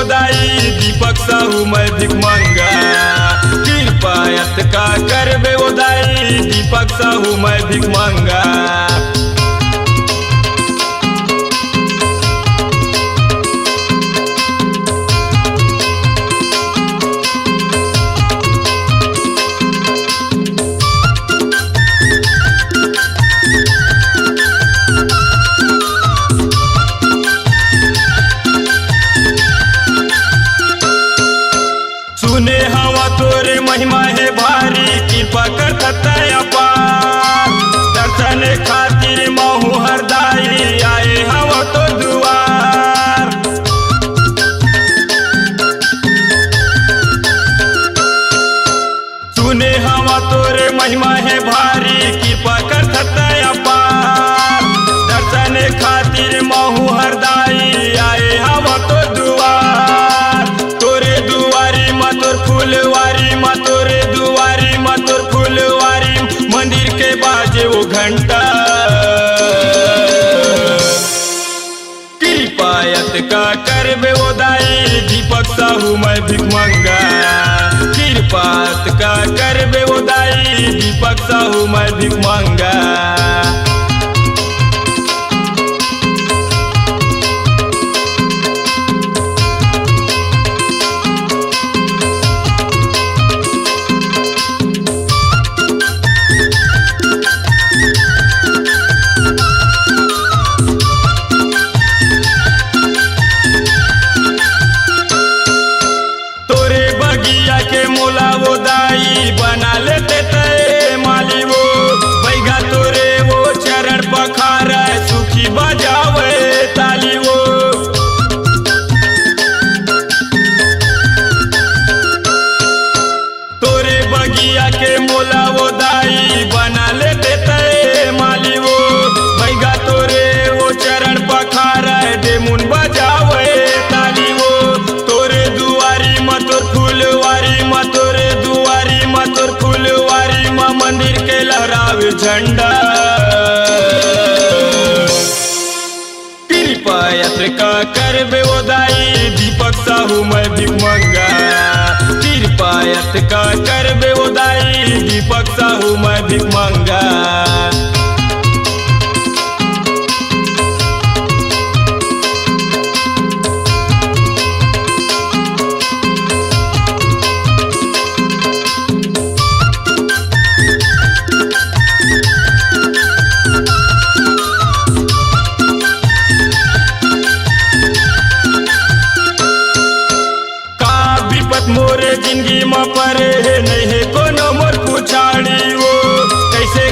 उदाई दीपक साहू मैं भिख मंगा। कृपायत का करबे उदाई दीपक साहू मैं भिख मंगा। सुने हवा तोरे महिमा है भारी कृपा करत अपार। दर्शन खातिर महू हरदाई आए हवा तो दुआर। सुने हवा तोरे महिमा है भारी कृपा करत अपार। दर्शन खातिर महू हरदाई आए हवा तो दुआर। तोरे दुआरी मतोर फुलवारी मतोरे दुआरी मतोर फुलवारी मंदिर के बाजे वो घंटा। कृपायत का करबे उदाई दीपक साहू मैं भिख मंगा। कृपायत का करबे उदाई दीपक साहू मैं भिख मंगा। के मोला वो दाई बना लेते ते माली वो बैगा तोरे वो चरण पखार सुखी बजावे ताली वो। तोरे बगिया के मोला वो दाई बना लेते ते माली वो बैगा तोरे वो चरण पखार डेमुन बजावे ताली वो। तोरे दुआरी मतोर फुलवारी मतोरे दुआरी मतोर फुलवारी माँ मंदिर के लहरावे झंडा। कृपायत का करबे उदाई दीपक साहू मैं भिख मंगा। कृपायत का करबे उदाई दीपक साहू मैं भिख मंगा। मोरे जिंदगी में परे है नहीं है कोनो मोर पुछाड़ी वो। कैसे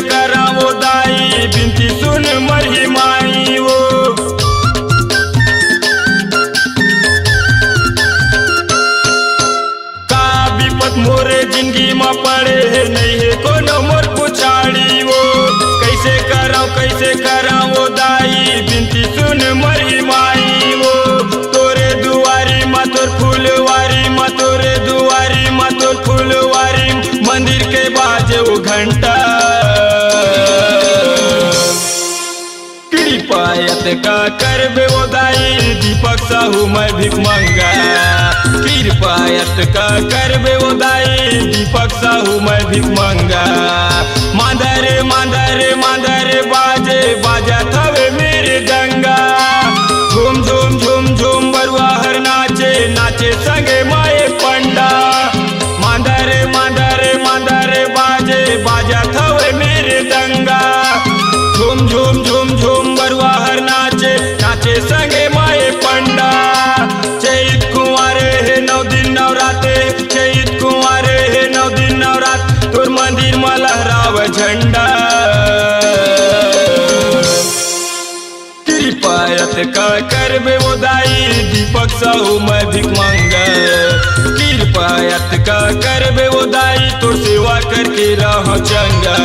कराओ दाई बिनती सुन मरही माई वो। का विपत मोरे जिंदगी में पड़े है नहीं है कोनो मोर पुछाड़ी वो। कैसे कराओ दाई बिनती सुन मरही माई वो। तोरे दुआरी मतोर फुलवारी मतोरे दुआरी मतोर फुलवारी मंदिर के बाजे वो घंटा। कृपायत का करबे उदाई दीपक साहू मैं भिख मंगा। कृपायत का करबे उदाई दीपक साहू मैं भिख मंगा। मांदरे मांदरे मांदरे बाजे बाजा थवे मेरे गंगा। झूम झूम झूम झूम बरुआ हर नाचे नाचे संगे माए पंडा। मांदरे मांदरे मांदरे बाजे बाजा थवे मेरे दंगा। झूम झूम झूम झूम बरुआ हर नाचे नाचे संगे माए पंडा। चैत कुंवारे है 9 दिन नवराते चैत कुंवारे है 9 दिन नवरात तोर मंदिर में लहराव झंडा। कृपायत का करबे उदाई दीपक साहू मैं भिख मंगा। कृपायत का करबे उदाई तोर सेवा करके रह चंगा।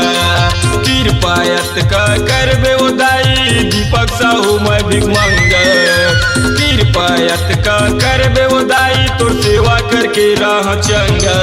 कृपायत का करबे उदाई दीपक साहू मैं भिख मंगा। कृपायत का करबे उदाई तोर सेवा करके रह चंगा।